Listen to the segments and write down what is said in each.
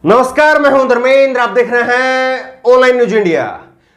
नमस्कार, मैं हूं धर्मेंद्र। आप देख रहे हैं ऑनलाइन न्यूज इंडिया।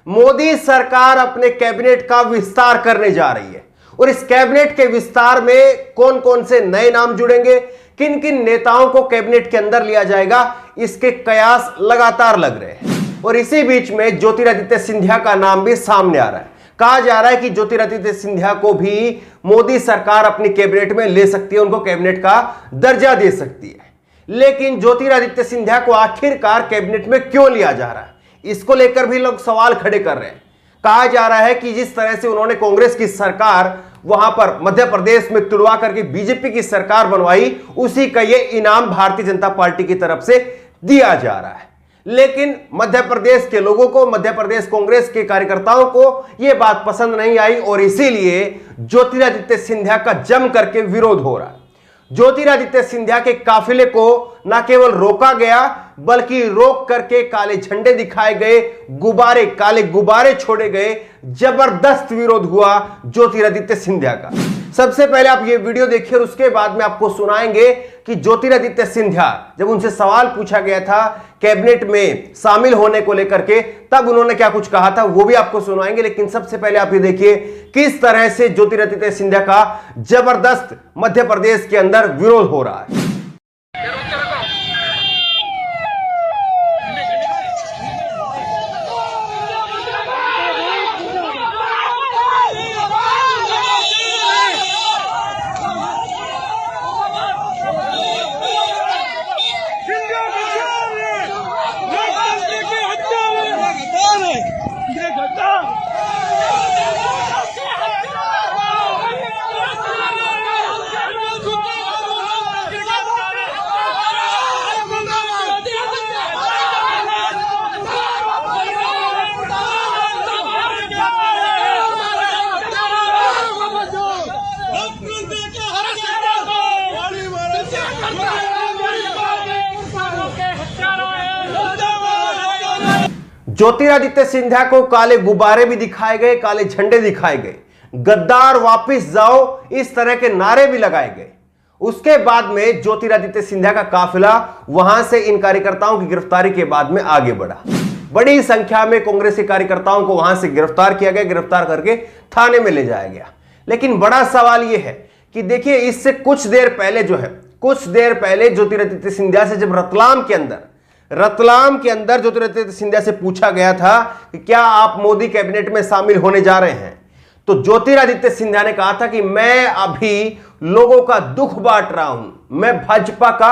मोदी सरकार अपने कैबिनेट का विस्तार करने जा रही है और इस कैबिनेट के विस्तार में कौन कौन से नए नाम जुड़ेंगे, किन किन नेताओं को कैबिनेट के अंदर लिया जाएगा, इसके कयास लगातार लग रहे हैं। और इसी बीच में ज्योतिरादित्य सिंधिया का नाम भी सामने आ रहा है। कहा जा रहा है कि ज्योतिरादित्य सिंधिया को भी मोदी सरकार अपनी कैबिनेट में ले सकती है, उनको कैबिनेट का दर्जा दे सकती है। लेकिन ज्योतिरादित्य सिंधिया को आखिरकार कैबिनेट में क्यों लिया जा रहा है, इसको लेकर भी लोग सवाल खड़े कर रहे हैं। कहा जा रहा है कि जिस तरह से उन्होंने कांग्रेस की सरकार वहां पर मध्य प्रदेश में तुड़वा करके बीजेपी की सरकार बनवाई, उसी का यह इनाम भारतीय जनता पार्टी की तरफ से दिया जा रहा है। लेकिन मध्य प्रदेश के लोगों को, मध्य प्रदेश कांग्रेस के कार्यकर्ताओं को यह बात पसंद नहीं आई और इसीलिए ज्योतिरादित्य सिंधिया का जम करके विरोध हो रहा है। ज्योतिरादित्य सिंधिया के काफिले को न केवल रोका गया बल्कि रोक करके काले झंडे दिखाए गए, काले गुब्बारे छोड़े गए। जबरदस्त विरोध हुआ ज्योतिरादित्य सिंधिया का। सबसे पहले आप ये वीडियो देखिए और उसके बाद में आपको सुनाएंगे कि ज्योतिरादित्य सिंधिया जब उनसे सवाल पूछा गया था कैबिनेट में शामिल होने को लेकर के, तब उन्होंने क्या कुछ कहा था, वो भी आपको सुनाएंगे। लेकिन सबसे पहले आप ये देखिए किस तरह से ज्योतिरादित्य सिंधिया का जबरदस्त मध्य प्रदेश के अंदर विरोध हो रहा है। ज्योतिरादित्य सिंधिया को काले गुब्बारे भी दिखाए गए, काले झंडे दिखाए गए, गद्दार वापस जाओ, इस तरह के नारे भी लगाए गए। उसके बाद में ज्योतिरादित्य सिंधिया का काफिला वहां से इन कार्यकर्ताओं की गिरफ्तारी के बाद में आगे बढ़ा। बड़ी संख्या में कांग्रेस के कार्यकर्ताओं को वहां से गिरफ्तार किया गया, गिरफ्तार करके थाने में ले जाया गया। लेकिन बड़ा सवाल यह है कि देखिए, इससे कुछ देर पहले ज्योतिरादित्य सिंधिया से जब रतलाम के अंदर ज्योतिरादित्य सिंधिया से पूछा गया था कि क्या आप मोदी कैबिनेट में शामिल होने जा रहे हैं, तो ज्योतिरादित्य सिंधिया ने कहा था कि मैं अभी लोगों का दुख बांट रहा हूं, मैं भाजपा का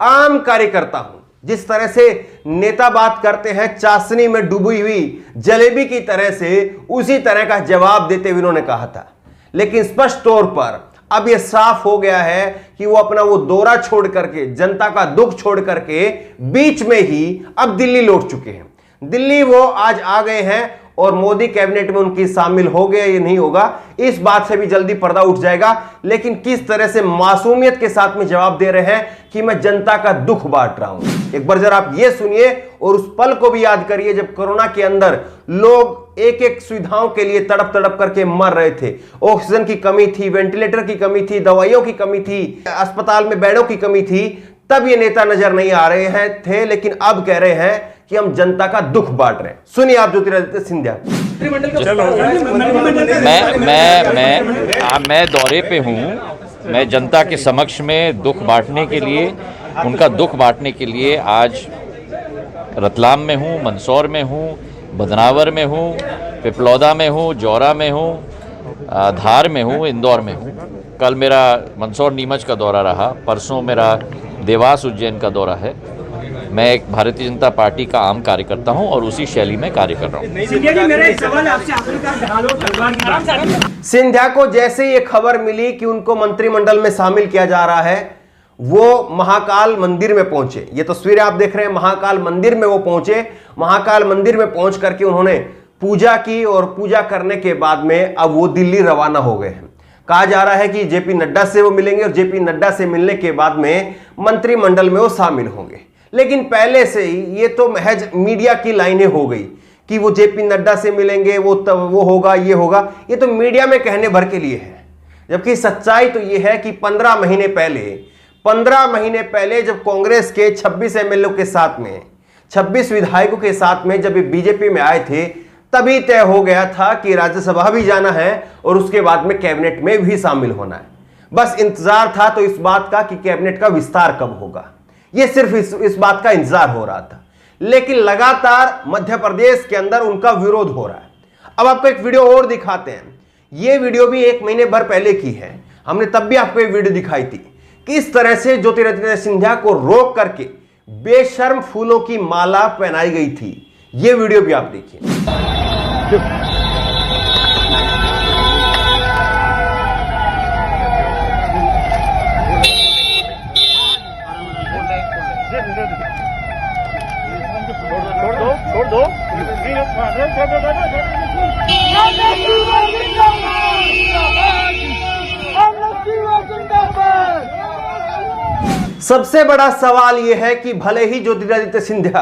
आम कार्यकर्ता हूं। जिस तरह से नेता बात करते हैं चाशनी में डूबी हुई जलेबी की तरह से, उसी तरह का जवाब देते हुए उन्होंने कहा था। लेकिन स्पष्ट तौर पर अब यह साफ हो गया है कि वो अपना वो दौरा छोड़ करके, जनता का दुख छोड़ करके बीच में ही अब दिल्ली लौट चुके हैं। दिल्ली वो आज आ गए हैं और मोदी कैबिनेट में उनकी शामिल हो गया या नहीं होगा, इस बात से भी जल्दी पर्दा उठ जाएगा। लेकिन किस तरह से मासूमियत के साथ में जवाब दे रहे हैं कि मैं जनता का दुख बांट रहा हूं। एक बार जरा आप ये सुनिए और उस पल को भी याद करिए जब कोरोना के अंदर लोग एक एक सुविधाओं के लिए तड़प तड़प करके मर रहे थे। ऑक्सीजन की कमी थी, वेंटिलेटर की कमी थी, दवाइयों की कमी थी, अस्पताल में बेडों की कमी थी। तब ये नेता नजर नहीं आ रहे थे, लेकिन अब कह रहे हैं कि हम जनता का दुख बांट रहे हैं। सुनिए आप ज्योतिरादित्य सिंधिया। मैं दौरे पे हूँ। मैं जनता के समक्ष में दुख बांटने के लिए, उनका दुख बांटने के लिए आज रतलाम में हूँ, मंदसौर में हूँ, बदनावर में हूँ, पिपलौदा में हूँ, जौरा में हूँ, धार में हूँ, इंदौर में हूँ। कल मेरा मंदसौर नीमच का दौरा रहा, परसों मेरा देवास उज्जैन का दौरा है। मैं एक भारतीय जनता पार्टी का आम कार्यकर्ता हूं और उसी शैली में कार्य कर रहा हूं। सिंधिया को जैसे ये खबर मिली कि उनको मंत्रिमंडल में शामिल किया जा रहा है, वो महाकाल मंदिर में पहुंचे। ये तस्वीरें आप देख रहे हैं, महाकाल मंदिर में वो पहुंचे। महाकाल मंदिर में पहुंच करके उन्होंने पूजा की और पूजा करने के बाद में अब वो दिल्ली रवाना हो गए हैं। कहा जा रहा है कि जेपी नड्डा से वो मिलेंगे और जेपी नड्डा से मिलने के बाद में मंत्रिमंडल में वो शामिल होंगे। लेकिन पहले से ही ये तो महज मीडिया की लाइनें हो गई कि वो जेपी नड्डा से मिलेंगे, वो होगा, ये होगा। ये तो मीडिया में कहने भर के लिए है, जबकि सच्चाई तो ये है कि 15 महीने पहले 15 महीने पहले जब कांग्रेस के 26 एमएलए के साथ में 26 विधायकों के साथ में जब ये बीजेपी में आए थे, तभी तय हो गया था कि राज्यसभा भी जाना है और उसके बाद में कैबिनेट में भी शामिल होना है। बस इंतजार था तो इस बात का कि कैबिनेट का विस्तार कब होगा, यह सिर्फ इस बात का इंतजार हो रहा था। लेकिन लगातार मध्य प्रदेश के अंदर उनका विरोध हो रहा है। अब आपको एक वीडियो और दिखाते हैं। यह वीडियो भी 1 महीने भर पहले की है, हमने तब भी आपको एक वीडियो दिखाई थी कि इस तरह से ज्योतिरादित्य सिंधिया को रोक करके बेशर्म फूलों की माला पहनाई गई थी। यह वीडियो भी आप देखिए। छोड़ दो। सबसे बड़ा सवाल यह है कि भले ही ज्योतिरादित्य सिंधिया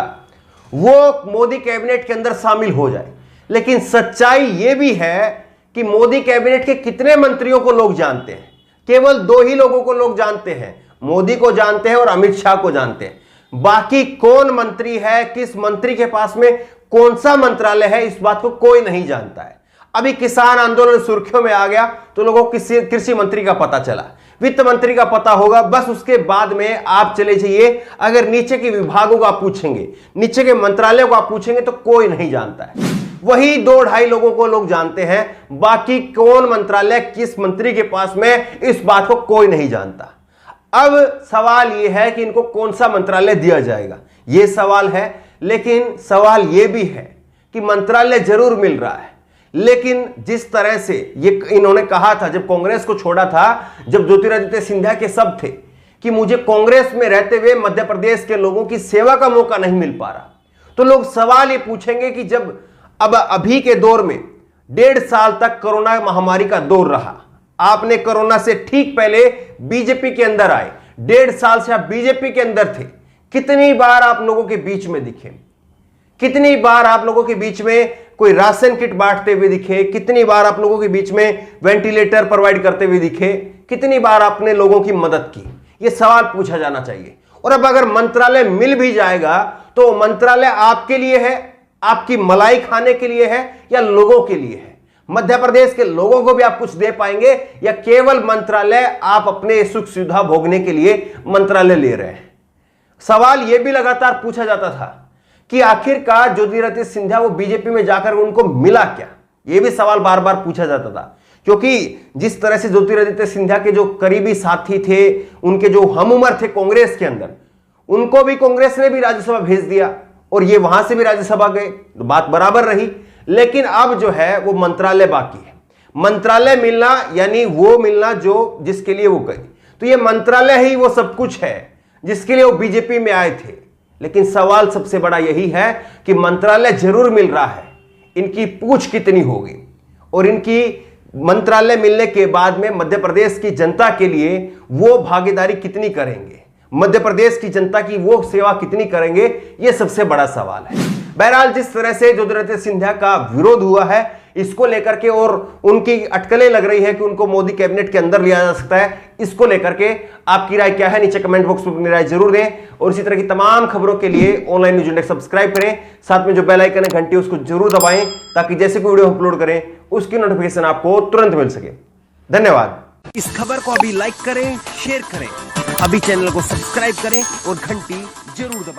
वो मोदी कैबिनेट के अंदर शामिल हो जाए, लेकिन सच्चाई यह भी है कि मोदी कैबिनेट के कितने मंत्रियों को लोग जानते हैं। केवल 2 ही लोगों को लोग जानते हैं, मोदी को जानते हैं और अमित शाह को जानते हैं। बाकी कौन मंत्री है, किस मंत्री के पास में कौन सा मंत्रालय है, इस बात को कोई नहीं जानता है। अभी किसान आंदोलन सुर्खियों में आ गया तो लोगों को कृषि मंत्री का पता चला, वित्त मंत्री का पता होगा, बस उसके बाद में आप चले जाइए। अगर नीचे के विभागों को आप पूछेंगे, नीचे के मंत्रालयों को आप पूछेंगे तो कोई नहीं जानता है। वही 2-2.5 लोगों को लोग जानते हैं, बाकी कौन मंत्रालय किस मंत्री के पास में, इस बात को कोई नहीं जानता। अब सवाल यह है कि इनको कौन सा मंत्रालय दिया जाएगा, यह सवाल है। लेकिन सवाल यह भी है कि मंत्रालय जरूर मिल रहा है, लेकिन जिस तरह से ये इन्होंने कहा था जब कांग्रेस को छोड़ा था, जब ज्योतिरादित्य सिंधिया के शब्द थे कि मुझे कांग्रेस में रहते हुए मध्य प्रदेश के लोगों की सेवा का मौका नहीं मिल पा रहा, तो लोग सवाल ये पूछेंगे कि जब अब अभी के दौर में 1.5 साल तक कोरोना महामारी का दौर रहा, आपने कोरोना से ठीक पहले बीजेपी के अंदर आए, 1.5 साल से आप बीजेपी के अंदर थे, कितनी बार आप लोगों के बीच में दिखे, कितनी बार आप लोगों के बीच में कोई राशन किट बांटते हुए दिखे, कितनी बार आप लोगों के बीच में वेंटिलेटर प्रोवाइड करते हुए दिखे, कितनी बार आपने लोगों की मदद की, यह सवाल पूछा जाना चाहिए। और अब अगर मंत्रालय मिल भी जाएगा तो मंत्रालय आपके लिए है, आपकी मलाई खाने के लिए है या लोगों के लिए है? मध्य प्रदेश के लोगों को भी आप कुछ दे पाएंगे या केवल मंत्रालय आप अपने सुख सुविधा भोगने के लिए मंत्रालय ले रहे हैं? सवाल यह भी लगातार पूछा जाता था कि आखिरकार ज्योतिरादित्य सिंधिया वो बीजेपी में जाकर उनको मिला क्या, यह भी सवाल बार बार पूछा जाता था। क्योंकि जिस तरह से ज्योतिरादित्य सिंधिया के जो करीबी साथी थे, उनके जो हमउम्र थे कांग्रेस के अंदर, उनको भी कांग्रेस ने भी राज्यसभा भेज दिया और ये वहां से भी राज्यसभा गए, तो बात बराबर रही। लेकिन अब जो है वो मंत्रालय बाकी है। मंत्रालय मिलना यानी वो मिलना जो जिसके लिए वो गए, तो ये मंत्रालय ही वो सब कुछ है जिसके लिए वो बीजेपी में आए थे। लेकिन सवाल सबसे बड़ा यही है कि मंत्रालय जरूर मिल रहा है, इनकी पूछ कितनी होगी और इनकी मंत्रालय मिलने के बाद में मध्य प्रदेश की जनता के लिए वो भागीदारी कितनी करेंगे, मध्य प्रदेश की जनता की वो सेवा कितनी करेंगे, ये सबसे बड़ा सवाल है। बहरहाल जिस तरह से ज्योतिरादित्य सिंधिया का विरोध हुआ है इसको लेकर के और उनकी अटकलें लग रही है कि उनको मोदी कैबिनेट के अंदर लिया जा सकता है, इसको लेकर के आपकी राय क्या है नीचे कमेंट बॉक्स में अपनी राय जरूर दें। और इसी तरह की तमाम खबरों के लिए ऑनलाइन न्यूज इंडेक्स सब्सक्राइब करें, साथ में जो बेल आइकन है घंटी उसको जरूर दबाएं ताकि जैसे कोई वीडियो अपलोड करें उसकी नोटिफिकेशन आपको तुरंत मिल सके। धन्यवाद। इस खबर को अभी लाइक करें, शेयर करें, अभी चैनल को सब्सक्राइब करें और घंटी जरूर दबाएं।